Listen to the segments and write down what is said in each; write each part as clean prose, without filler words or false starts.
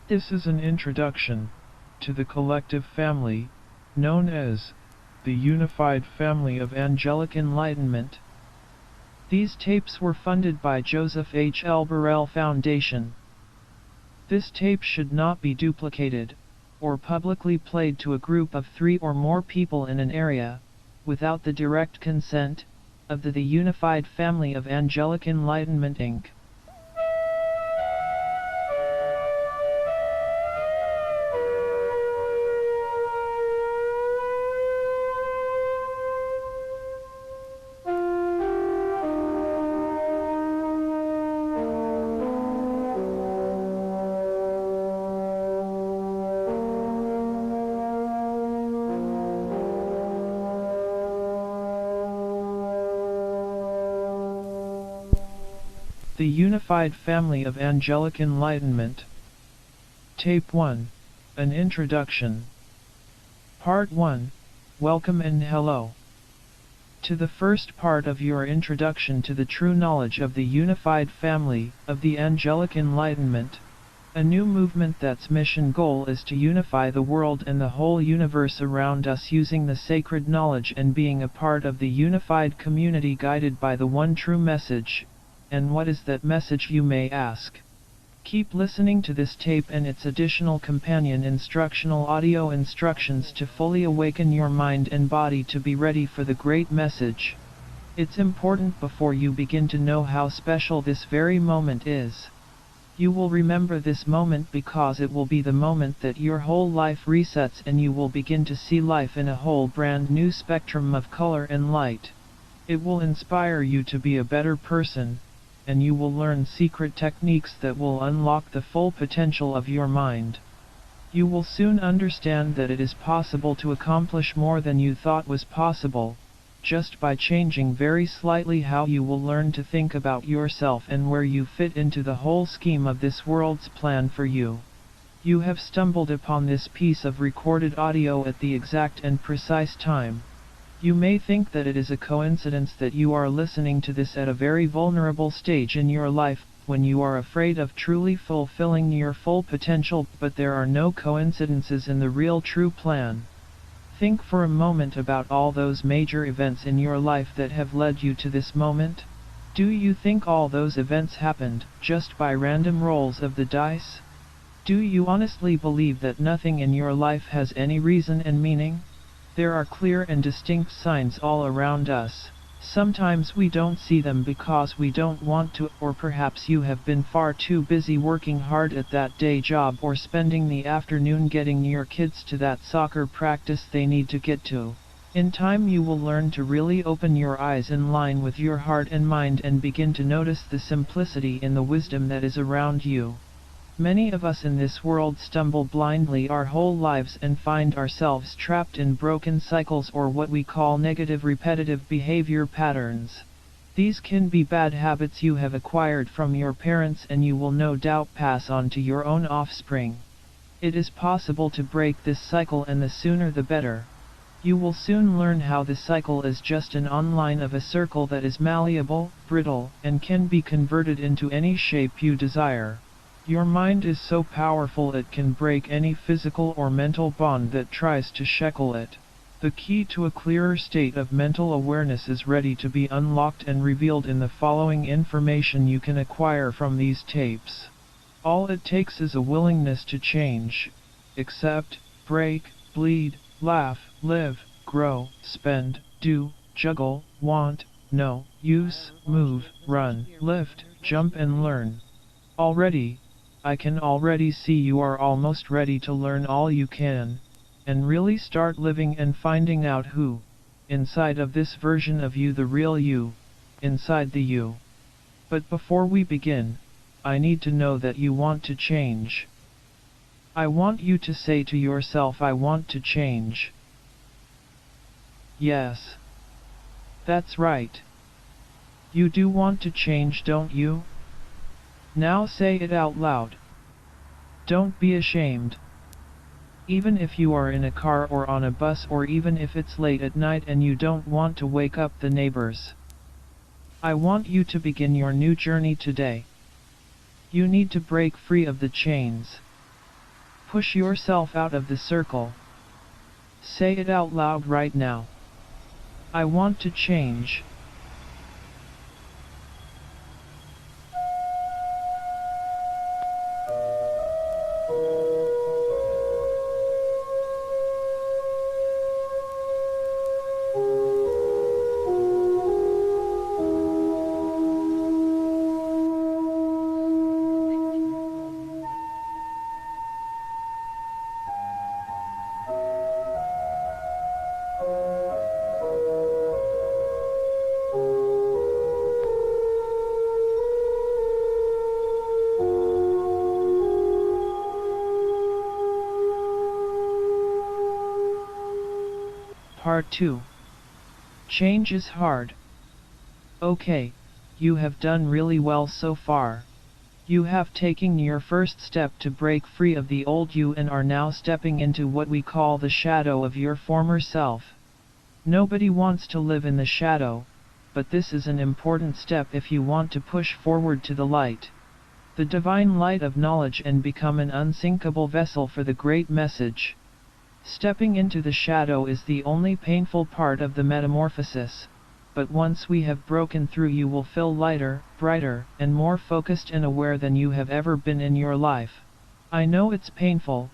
This is an introduction to the collective family, known as the Unified Family of Angelic Enlightenment. These tapes were funded by Joseph Burrell Foundation. This tape should not be duplicated, or publicly played to a group of 3 or more people in an area, without the direct consent of the Unified Family of Angelic Enlightenment Inc. The Unified Family of Angelic Enlightenment. Tape 1. An Introduction. Part 1. Welcome and hello. To the first part of your introduction to the true knowledge of the Unified Family of the Angelic Enlightenment, a new movement that's mission goal is to unify the world and the whole universe around us using the sacred knowledge and being a part of the unified community guided by the one true message. And what is that message, you may ask? Keep listening to this tape and its additional companion instructional audio instructions to fully awaken your mind and body to be ready for the great message. It's important before you begin to know how special this very moment is. You will remember this moment because it will be the moment that your whole life resets and you will begin to see life in a whole brand new spectrum of color and light. It will inspire you to be a better person, and you will learn secret techniques that will unlock the full potential of your mind. You will soon understand that it is possible to accomplish more than you thought was possible, just by changing very slightly how you will learn to think about yourself and where you fit into the whole scheme of this world's plan for you. You have stumbled upon this piece of recorded audio at the exact and precise time. You may think that it is a coincidence that you are listening to this at a very vulnerable stage in your life, when you are afraid of truly fulfilling your full potential, but there are no coincidences in the real true plan. Think for a moment about all those major events in your life that have led you to this moment. Do you think all those events happened just by random rolls of the dice? Do you honestly believe that nothing in your life has any reason and meaning? There are clear and distinct signs all around us. Sometimes we don't see them because we don't want to, or perhaps you have been far too busy working hard at that day job or spending the afternoon getting your kids to that soccer practice they need to get to. In time you will learn to really open your eyes in line with your heart and mind and begin to notice the simplicity in the wisdom that is around you. Many of us in this world stumble blindly our whole lives and find ourselves trapped in broken cycles or what we call negative repetitive behavior patterns. These can be bad habits you have acquired from your parents and you will no doubt pass on to your own offspring. It is possible to break this cycle, and the sooner the better. You will soon learn how the cycle is just an online of a circle that is malleable, brittle, and can be converted into any shape you desire. Your mind is so powerful it can break any physical or mental bond that tries to shackle it. The key to a clearer state of mental awareness is ready to be unlocked and revealed in the following information you can acquire from these tapes. All it takes is a willingness to change, accept, break, bleed, laugh, live, grow, spend, do, juggle, want, know, use, move, run, lift, jump and learn. I can already see you are almost ready to learn all you can, and really start living and finding out who, inside of this version of you, the real you, inside the you. But before we begin, I need to know that you want to change. I want you to say to yourself, I want to change. Yes. That's right. You do want to change, don't you? Now say it out loud. Don't be ashamed. Even if you are in a car or on a bus, or even if it's late at night and you don't want to wake up the neighbors. I want you to begin your new journey today. You need to break free of the chains. Push yourself out of the circle. Say it out loud right now. I want to change. Part 2. Change is hard. Okay, you have done really well so far. You have taken your first step to break free of the old you and are now stepping into what we call the shadow of your former self. Nobody wants to live in the shadow, but this is an important step if you want to push forward to the light. The divine light of knowledge and become an unsinkable vessel for the great message. Stepping into the shadow is the only painful part of the metamorphosis, but once we have broken through you will feel lighter, brighter, and more focused and aware than you have ever been in your life. I know it's painful,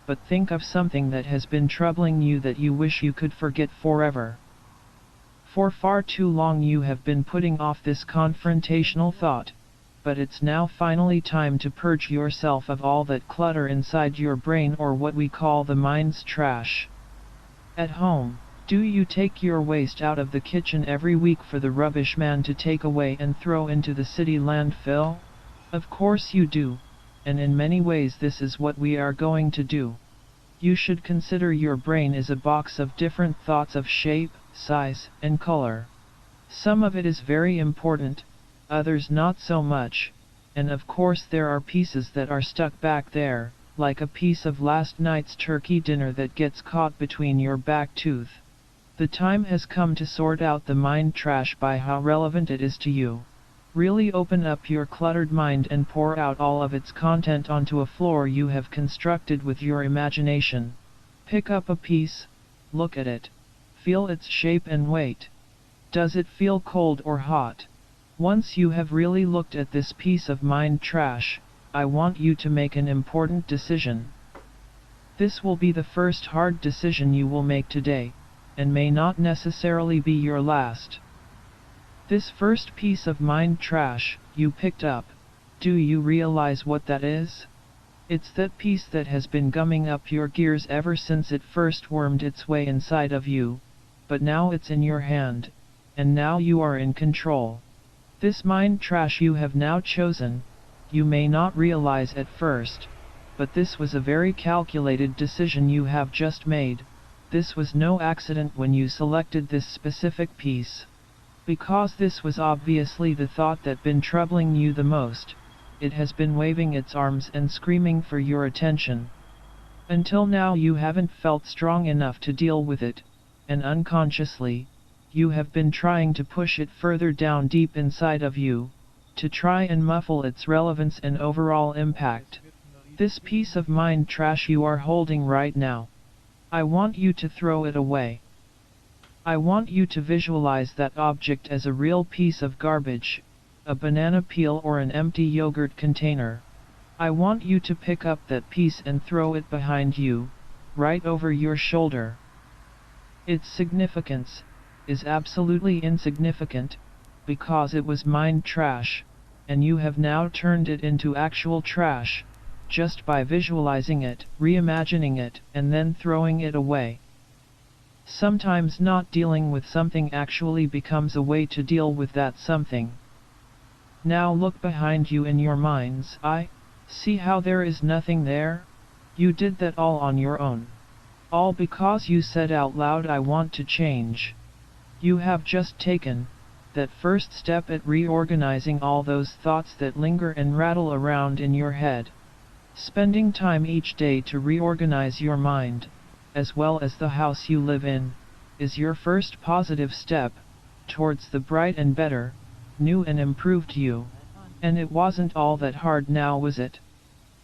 but think of something that has been troubling you that you wish you could forget forever. For far too long you have been putting off this confrontational thought, but it's now finally time to purge yourself of all that clutter inside your brain or what we call the mind's trash. At home, do you take your waste out of the kitchen every week for the rubbish man to take away and throw into the city landfill? Of course you do, and in many ways this is what we are going to do. You should consider your brain as a box of different thoughts of shape, size, and color. Some of it is very important, others not so much, and of course there are pieces that are stuck back there, like a piece of last night's turkey dinner that gets caught between your back tooth. The time has come to sort out the mind trash by how relevant it is to you. Really open up your cluttered mind and pour out all of its content onto a floor you have constructed with your imagination. Pick up a piece, look at it, feel its shape and weight. Does it feel cold or hot? Once you have really looked at this piece of mind trash, I want you to make an important decision. This will be the first hard decision you will make today, and may not necessarily be your last. This first piece of mind trash you picked up, do you realize what that is? It's that piece that has been gumming up your gears ever since it first wormed its way inside of you, but now it's in your hand, and now you are in control. This mind trash you have now chosen, you may not realize at first, but this was a very calculated decision you have just made. This was no accident when you selected this specific piece. Because this was obviously the thought that been troubling you the most, it has been waving its arms and screaming for your attention. Until now you haven't felt strong enough to deal with it, and unconsciously, you have been trying to push it further down deep inside of you, to try and muffle its relevance and overall impact. This piece of mind trash you are holding right now, I want you to throw it away. I want you to visualize that object as a real piece of garbage, a banana peel or an empty yogurt container. I want you to pick up that piece and throw it behind you, right over your shoulder. Its significance is absolutely insignificant, because it was mind trash, and you have now turned it into actual trash, just by visualizing it, reimagining it, and then throwing it away. Sometimes not dealing with something actually becomes a way to deal with that something. Now look behind you in your mind's eye, see how there is nothing there? You did that all on your own. All because you said out loud, I want to change. You have just taken that first step at reorganizing all those thoughts that linger and rattle around in your head. Spending time each day to reorganize your mind, as well as the house you live in, is your first positive step towards the bright and better, new and improved you. And it wasn't all that hard now, was it?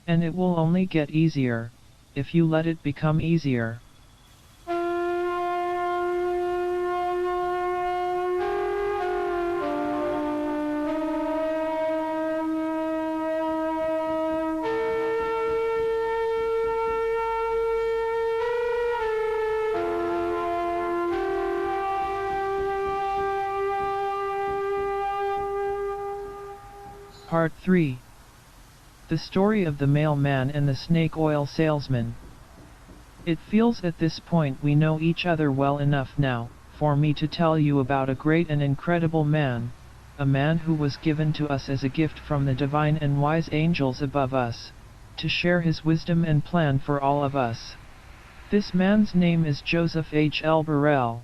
And it will only get easier. if you let it become easier. Part 3. The story of the mailman and the snake oil salesman. It feels at this point we know each other well enough now, for me to tell you about a great and incredible man, a man who was given to us as a gift from the divine and wise angels above us, to share his wisdom and plan for all of us. This man's name is Joseph Burrell,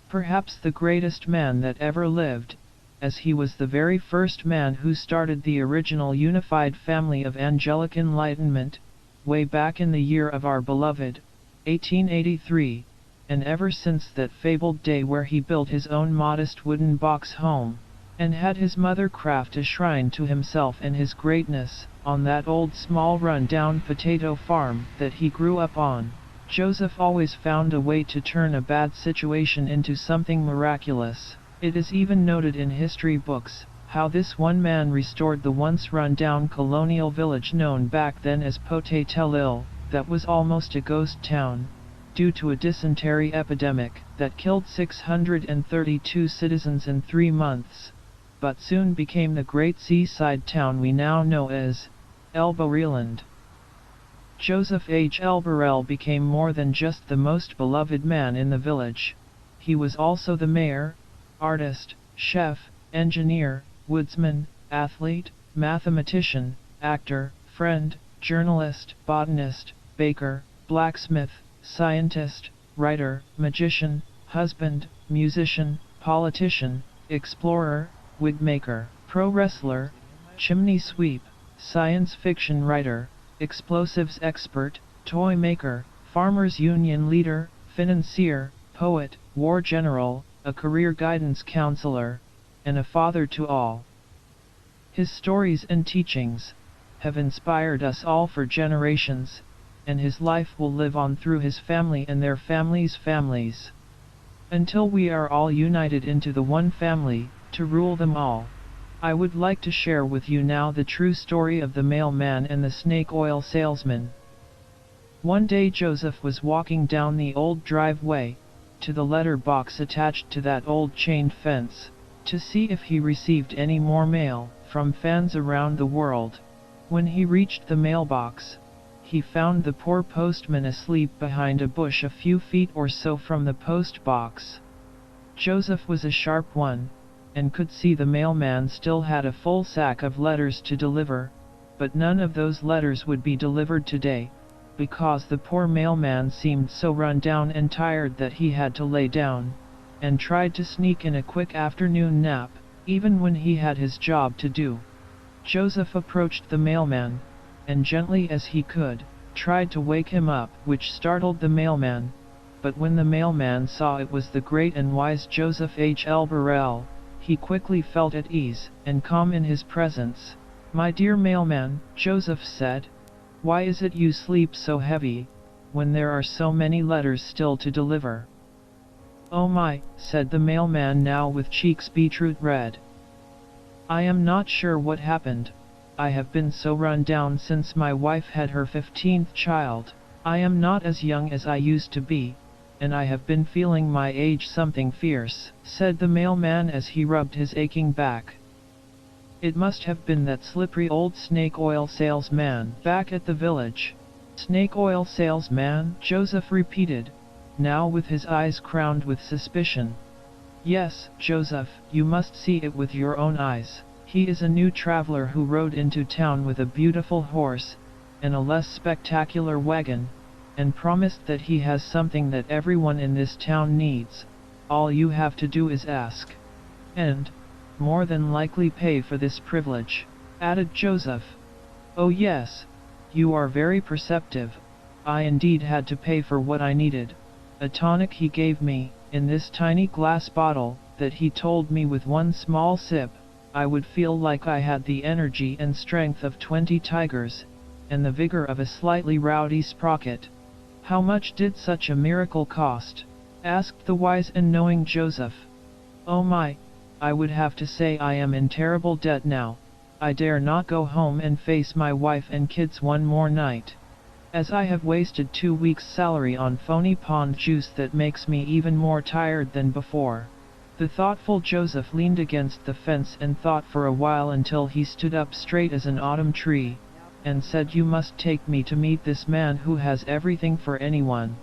perhaps the greatest man that ever lived, as he was the very first man who started the original unified family of angelic enlightenment, way back in the year of our beloved, 1883, and ever since that fabled day where he built his own modest wooden box home, and had his mother craft a shrine to himself and his greatness, on that old small run-down potato farm that he grew up on, Joseph always found a way to turn a bad situation into something miraculous. It is even noted in history books, how this one man restored the once run-down colonial village known back then as Potato, that was almost a ghost town, due to a dysentery epidemic that killed 632 citizens in 3 months, but soon became the great seaside town we now know as Elboreland. Joseph Burrell became more than just the most beloved man in the village. He was also the mayor, artist, chef, engineer, woodsman, athlete, mathematician, actor, friend, journalist, botanist, baker, blacksmith, scientist, writer, magician, husband, musician, politician, explorer, wigmaker, pro wrestler, chimney sweep, science fiction writer, explosives expert, toy maker, farmers union leader, financier, poet, war general, a career guidance counselor, and a father to all. His stories and teachings have inspired us all for generations, and his life will live on through his family and their families' families, until we are all united into the one family, to rule them all. I would like to share with you now the true story of the mailman and the snake oil salesman. One day Joseph was walking down the old driveway, to the letter box attached to that old chain fence, to see if he received any more mail from fans around the world. When he reached the mailbox, he found the poor postman asleep behind a bush a few feet or so from the post box. Joseph was a sharp one, and could see the mailman still had a full sack of letters to deliver, but none of those letters would be delivered today, because the poor mailman seemed so run down and tired that he had to lay down, and tried to sneak in a quick afternoon nap, even when he had his job to do. Joseph approached the mailman, and gently as he could, tried to wake him up, which startled the mailman, but when the mailman saw it was the great and wise Joseph Burrell, he quickly felt at ease and calm in his presence. "My dear mailman," Joseph said, "why is it you sleep so heavy, when there are so many letters still to deliver?" "Oh my," said the mailman now with cheeks beetroot red. "I am not sure what happened. I have been so run down since my wife had her 15th child. I am not as young as I used to be, and I have been feeling my age something fierce," said the mailman as he rubbed his aching back. It must have been that slippery old snake oil salesman back at the village. "Snake oil salesman?" Joseph repeated, now with his eyes crowned with suspicion. "Yes, Joseph, you must see it with your own eyes. He is a new traveler who rode into town with a beautiful horse, and a less spectacular wagon, and promised that he has something that everyone in this town needs. All you have to do is ask. And more than likely pay for this privilege," added Joseph. "Oh yes, you are very perceptive. I indeed had to pay for what I needed, a tonic he gave me, in this tiny glass bottle, that he told me with one small sip, I would feel like I had the energy and strength of 20 tigers, and the vigor of a slightly rowdy sprocket. "How much did such a miracle cost?" asked the wise and knowing Joseph. "Oh my, I would have to say I am in terrible debt now. I dare not go home and face my wife and kids one more night, as I have wasted 2 weeks' salary on phony pond juice that makes me even more tired than before." The thoughtful Joseph leaned against the fence and thought for a while until he stood up straight as an autumn tree, and said, "You must take me to meet this man who has everything for anyone."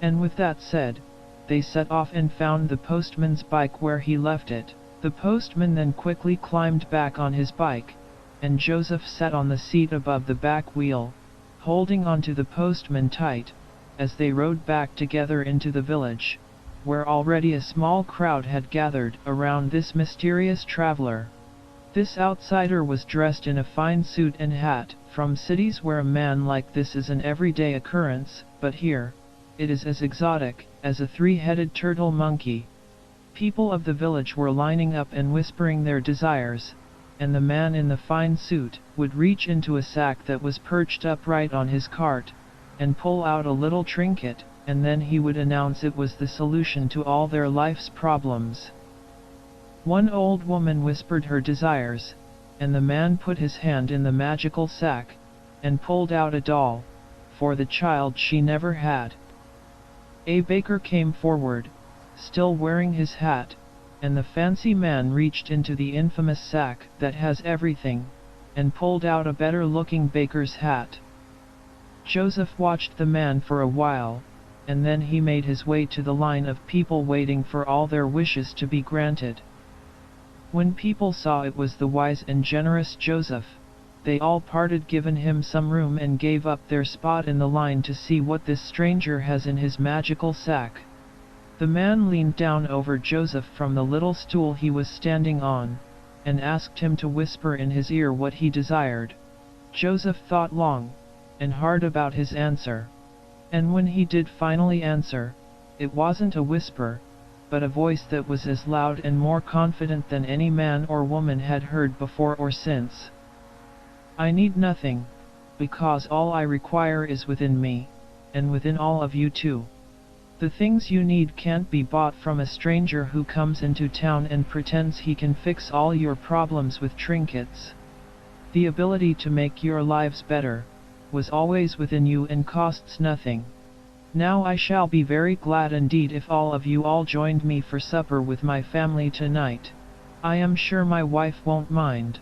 And with that said, they set off and found the postman's bike where he left it. The postman then quickly climbed back on his bike, and Joseph sat on the seat above the back wheel, holding onto the postman tight, as they rode back together into the village, where already a small crowd had gathered around this mysterious traveler. This outsider was dressed in a fine suit and hat, from cities where a man like this is an everyday occurrence, but here, it is as exotic as a 3-headed turtle monkey. People of the village were lining up and whispering their desires, and the man in the fine suit would reach into a sack that was perched upright on his cart, and pull out a little trinket, and then he would announce it was the solution to all their life's problems. One old woman whispered her desires, and the man put his hand in the magical sack, and pulled out a doll, for the child she never had. A baker came forward, still wearing his hat, and the fancy man reached into the infamous sack that has everything, and pulled out a better-looking baker's hat. Joseph watched the man for a while, and then he made his way to the line of people waiting for all their wishes to be granted. When people saw it was the wise and generous Joseph, they all parted, given him some room, and gave up their spot in the line to see what this stranger has in his magical sack. The man leaned down over Joseph from the little stool he was standing on, and asked him to whisper in his ear what he desired. Joseph thought long and hard about his answer, and when he did finally answer, it wasn't a whisper, but a voice that was as loud and more confident than any man or woman had heard before or since. "I need nothing, because all I require is within me, and within all of you too. The things you need can't be bought from a stranger who comes into town and pretends he can fix all your problems with trinkets. The ability to make your lives better was always within you and costs nothing. Now I shall be very glad indeed if all of you all joined me for supper with my family tonight. I am sure my wife won't mind."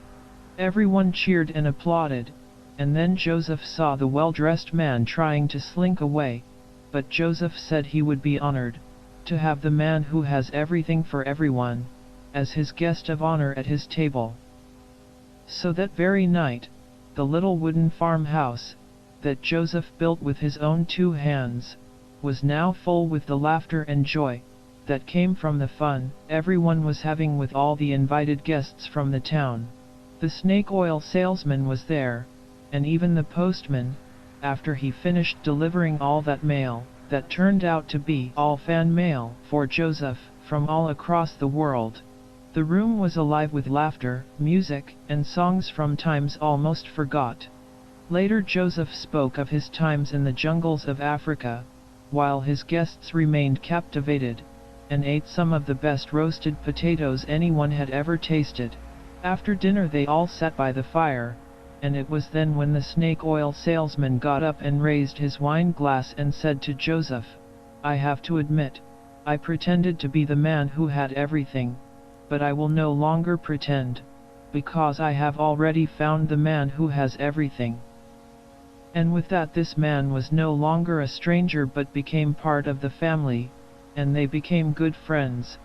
Everyone cheered and applauded, and then Joseph saw the well-dressed man trying to slink away, but Joseph said he would be honored to have the man who has everything for everyone as his guest of honor at his table. So that very night, the little wooden farmhouse that Joseph built with his own 2 hands was now full with the laughter and joy that came from the fun everyone was having with all the invited guests from the town. The snake oil salesman was there, and even the postman, after he finished delivering all that mail that turned out to be all fan mail for Joseph from all across the world. The room was alive with laughter, music, and songs from times almost forgot. Later Joseph spoke of his times in the jungles of Africa, while his guests remained captivated, and ate some of the best roasted potatoes anyone had ever tasted. After dinner they all sat by the fire, and it was then when the snake oil salesman got up and raised his wine glass and said to Joseph, "I have to admit, I pretended to be the man who had everything, but I will no longer pretend, because I have already found the man who has everything." And with that this man was no longer a stranger but became part of the family, and they became good friends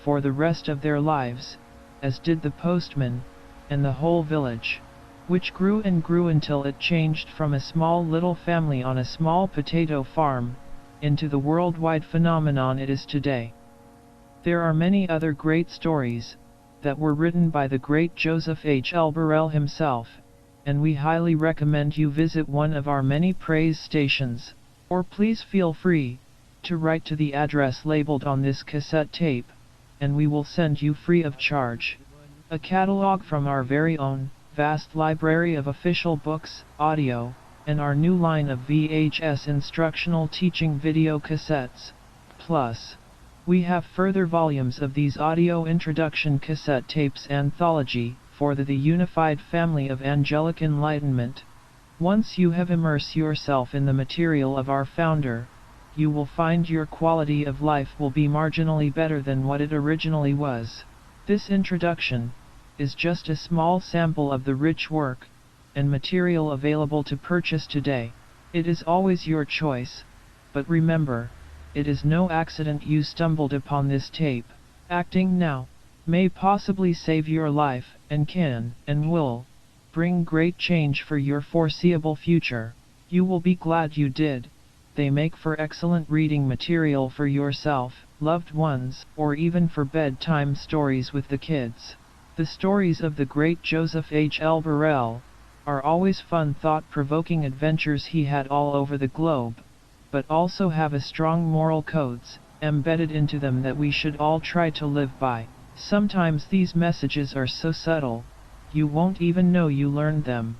for the rest of their lives, as did the postman, and the whole village, which grew and grew until it changed from a small little family on a small potato farm, into the worldwide phenomenon it is today. There are many other great stories that were written by the great Joseph Burrell himself, and we highly recommend you visit one of our many praise stations, or please feel free to write to the address labeled on this cassette tape, and we will send you free of charge a catalog from our very own vast library of official books, audio, and our new line of VHS instructional teaching video cassettes. Plus, we have further volumes of these audio introduction cassette tapes anthology for the Unified Family of Angelic Enlightenment. Once you have immersed yourself in the material of our founder, you will find your quality of life will be marginally better than what it originally was. This introduction is just a small sample of the rich work and material available to purchase today. It is always your choice, but remember, it is no accident you stumbled upon this tape. Acting now may possibly save your life, and can, and will, bring great change for your foreseeable future. You will be glad you did. They make for excellent reading material for yourself, loved ones, or even for bedtime stories with the kids. The stories of the great Joseph Burrell are always fun, thought-provoking adventures he had all over the globe, but also have a strong moral codes embedded into them that we should all try to live by. Sometimes these messages are so subtle, you won't even know you learned them.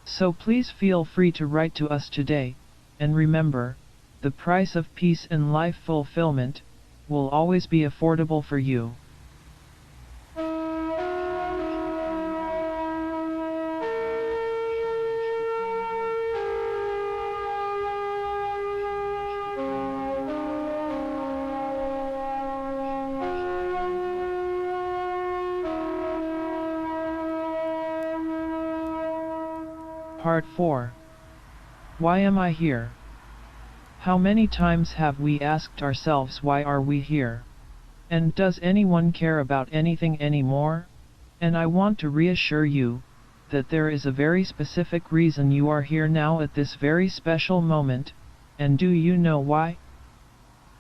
So please feel free to write to us today, and remember, the price of peace and life fulfillment will always be affordable for you. Part 4. Why am I here? How many times have we asked ourselves, why are we here? And does anyone care about anything anymore? And I want to reassure you that there is a very specific reason you are here now at this very special moment. And do you know why?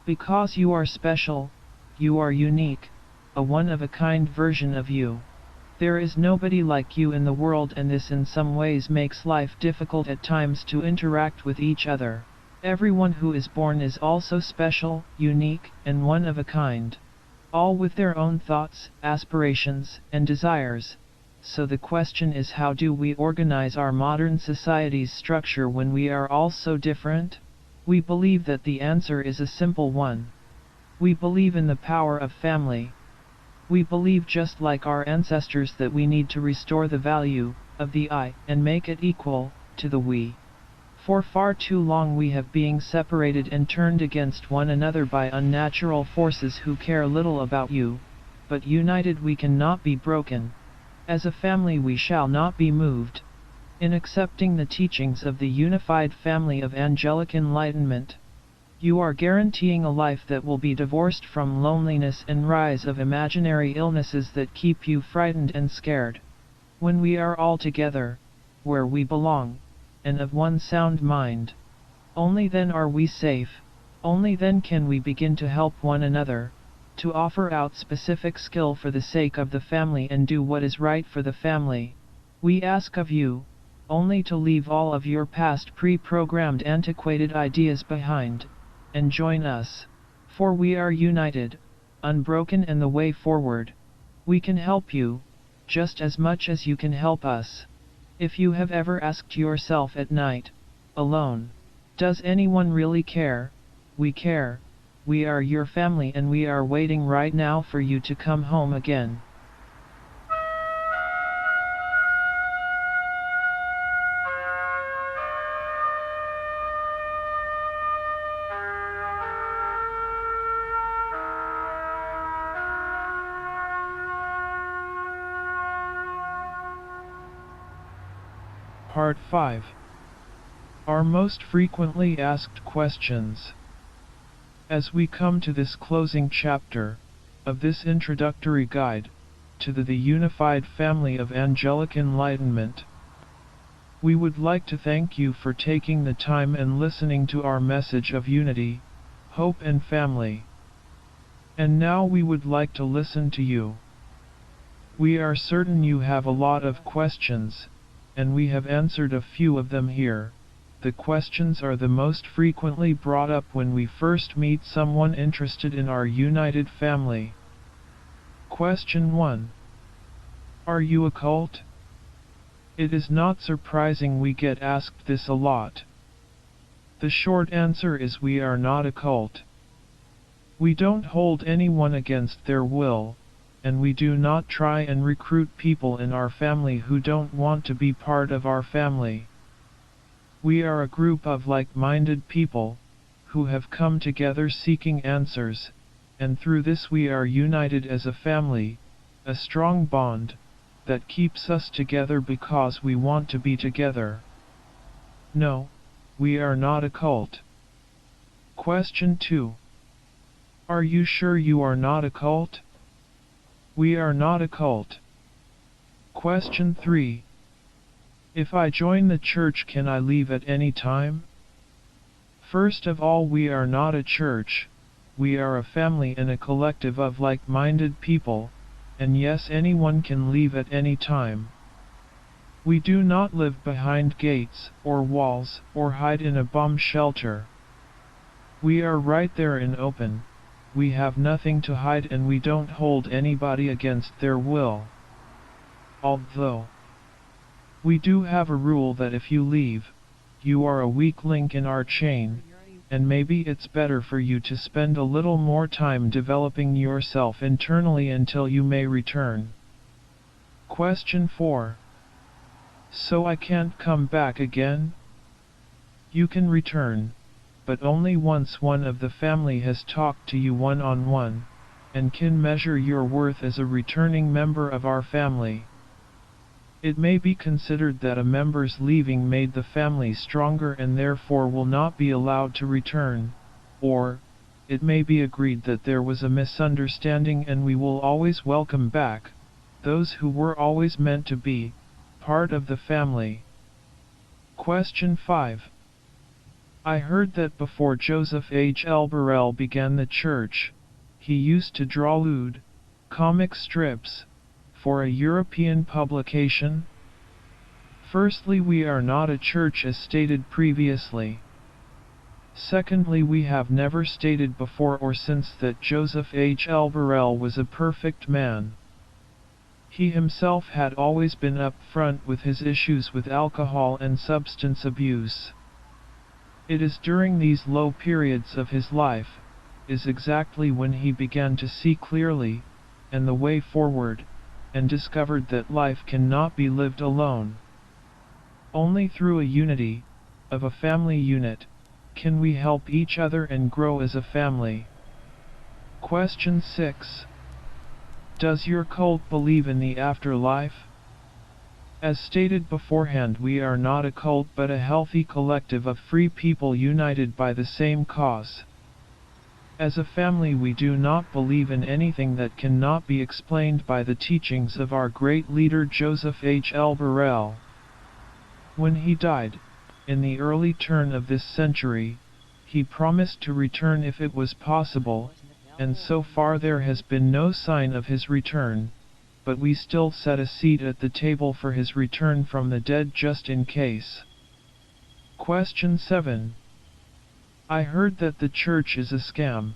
Because you are special, you are unique, a one-of-a-kind version of you. There is nobody like you in the world, and this in some ways makes life difficult at times to interact with each other. Everyone who is born is also special, unique, and one of a kind. All with their own thoughts, aspirations, and desires. So the question is, how do we organize our modern society's structure when we are all so different? We believe that the answer is a simple one. We believe in the power of family. We believe, just like our ancestors, that we need to restore the value of the I and make it equal to the we. For far too long we have been separated and turned against one another by unnatural forces who care little about you, but united we cannot be broken. As a family we shall not be moved. In accepting the teachings of the Unified Family of Angelic Enlightenment, you are guaranteeing a life that will be divorced from loneliness and rise of imaginary illnesses that keep you frightened and scared. When we are all together, where we belong, and of one sound mind, only then are we safe, only then can we begin to help one another, to offer out specific skill for the sake of the family and do what is right for the family. We ask of you only to leave all of your past pre-programmed antiquated ideas behind, and join us, for we are united, unbroken, and the way forward. We can help you just as much as you can help us. If you have ever asked yourself at night, alone, does anyone really care? We care. We are your family, and we are waiting right now for you to come home again. Part 5. Our most frequently asked questions. As we come to this closing chapter of this introductory guide to the Unified Family of Angelic Enlightenment, we would like to thank you for taking the time and listening to our message of unity, hope, and family. And now we would like to listen to you. We are certain you have a lot of questions, and we have answered a few of them here. The questions are the most frequently brought up when we first meet someone interested in our united family. Question 1. Are you a cult? It is not surprising we get asked this a lot. The short answer is we are not a cult. We don't hold anyone against their will, and we do not try and recruit people in our family who don't want to be part of our family. We are a group of like-minded people, who have come together seeking answers, and through this we are united as a family, a strong bond, that keeps us together because we want to be together. No, we are not a cult. Question 2. Are you sure you are not a cult? We are not a cult. Question 3. If I join the church, can I leave at any time? First of all, we are not a church, we are a family and a collective of like-minded people, and yes, anyone can leave at any time. We do not live behind gates, or walls, or hide in a bomb shelter. We are right there in open. We have nothing to hide and we don't hold anybody against their will. Although, we do have a rule that if you leave, you are a weak link in our chain, and maybe it's better for you to spend a little more time developing yourself internally until you may return. Question 4. So I can't come back again? You can return, but only once one of the family has talked to you one-on-one, and can measure your worth as a returning member of our family. It may be considered that a member's leaving made the family stronger and therefore will not be allowed to return, or, it may be agreed that there was a misunderstanding and we will always welcome back those who were always meant to be part of the family. Question 5. I heard that before Joseph Burrell began the church, he used to draw lewd, comic strips, for a European publication? Firstly, we are not a church as stated previously. Secondly, we have never stated before or since that Joseph Burrell was a perfect man. He himself had always been up front with his issues with alcohol and substance abuse. It is during these low periods of his life, is exactly when he began to see clearly, and the way forward, and discovered that life cannot be lived alone. Only through a unity, of a family unit, can we help each other and grow as a family. Question 6. Does your cult believe in the afterlife? As stated beforehand, we are not a cult but a healthy collective of free people united by the same cause. As a family, we do not believe in anything that cannot be explained by the teachings of our great leader Joseph Burrell. When he died, in the early turn of this century, he promised to return if it was possible, and so far there has been no sign of his return, but we still set a seat at the table for his return from the dead just in case. Question 7. I heard that the church is a scam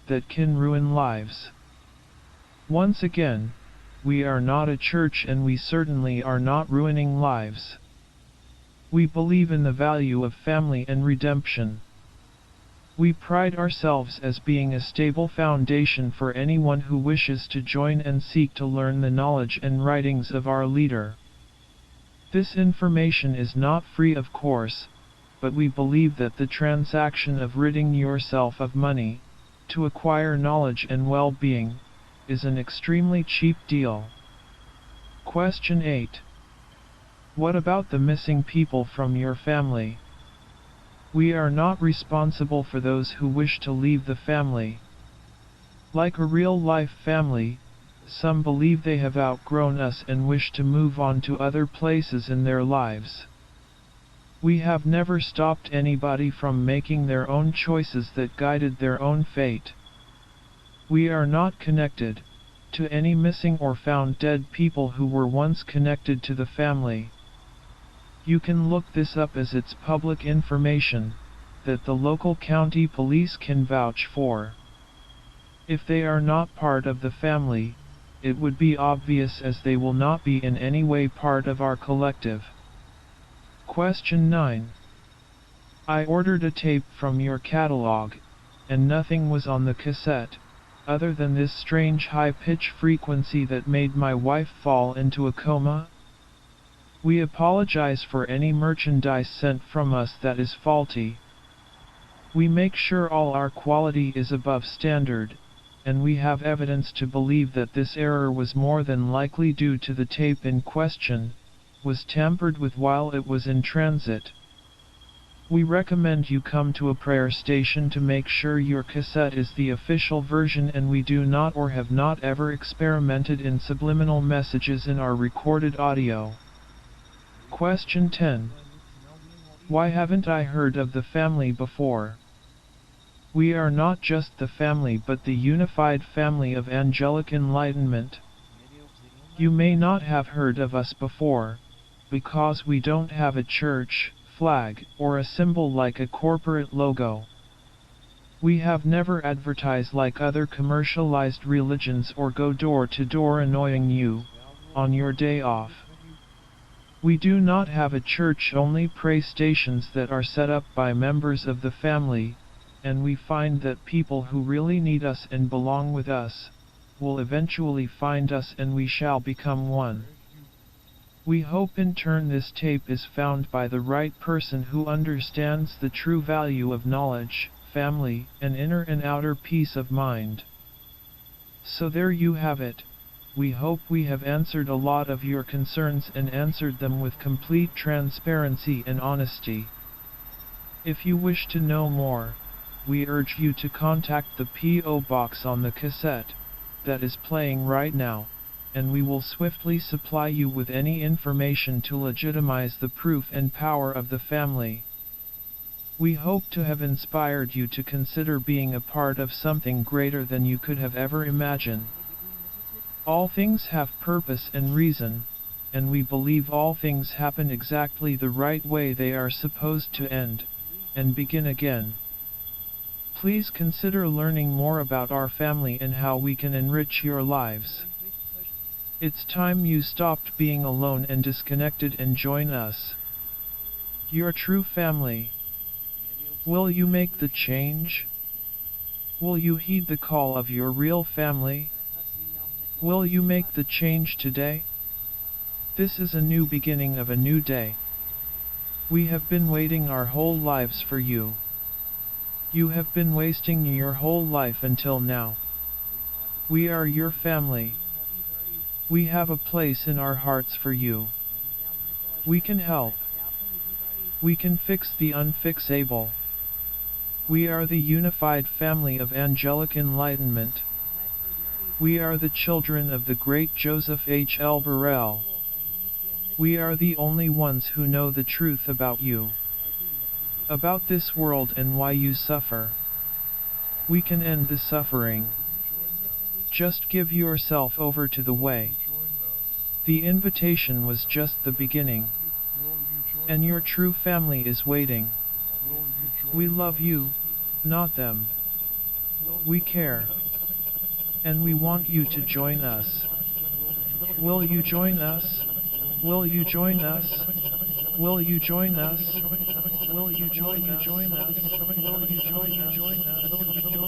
that can ruin lives. Once again, we are not a church and we certainly are not ruining lives. We believe in the value of family and redemption. We pride ourselves as being a stable foundation for anyone who wishes to join and seek to learn the knowledge and writings of our leader. This information is not free, of course, but we believe that the transaction of ridding yourself of money, to acquire knowledge and well-being, is an extremely cheap deal. Question 8. What about the missing people from your family? We are not responsible for those who wish to leave the family. Like a real-life family, some believe they have outgrown us and wish to move on to other places in their lives. We have never stopped anybody from making their own choices that guided their own fate. We are not connected to any missing or found dead people who were once connected to the family. You can look this up as it's public information that the local county police can vouch for. If they are not part of the family, it would be obvious as they will not be in any way part of our collective. Question 9. I ordered a tape from your catalog, and nothing was on the cassette, other than this strange high-pitch frequency that made my wife fall into a coma. We apologize for any merchandise sent from us that is faulty. We make sure all our quality is above standard, and we have evidence to believe that this error was more than likely due to the tape in question, was tampered with while it was in transit. We recommend you come to a prayer station to make sure your cassette is the official version, and we do not or have not ever experimented in subliminal messages in our recorded audio. Question 10. Why haven't I heard of the family before? We are not just the family but the unified family of angelic enlightenment. You may not have heard of us before, because we don't have a church, flag, or a symbol like a corporate logo. We have never advertised like other commercialized religions or go door to door annoying you on your day off. We do not have a church-only pray stations that are set up by members of the family, and we find that people who really need us and belong with us will eventually find us, and we shall become one. We hope in turn this tape is found by the right person who understands the true value of knowledge, family, and inner and outer peace of mind. So there you have it. We hope we have answered a lot of your concerns and answered them with complete transparency and honesty. If you wish to know more, we urge you to contact the P.O. box on the cassette that is playing right now, and we will swiftly supply you with any information to legitimize the proof and power of the family. We hope to have inspired you to consider being a part of something greater than you could have ever imagined. All things have purpose and reason, and we believe all things happen exactly the right way they are supposed to end, and begin again. Please consider learning more about our family and how we can enrich your lives. It's time you stopped being alone and disconnected and join us. Your true family. Will you make the change? Will you heed the call of your real family? Will you make the change today? This is a new beginning of a new day. We have been waiting our whole lives for you. You have been wasting your whole life until now. We are your family. We have a place in our hearts for you. We can help. We can fix the unfixable. We are the unified family of angelic enlightenment. We are the children of the great Joseph Burrell. We are the only ones who know the truth about you, about this world and why you suffer. We can end the suffering. Just give yourself over to the way. The invitation was just the beginning. And your true family is waiting. We love you, not them. We care. And we want you to join us. Will you join us? Will you join us? Will you join us? Will you join us? Will you join us? Will you join us?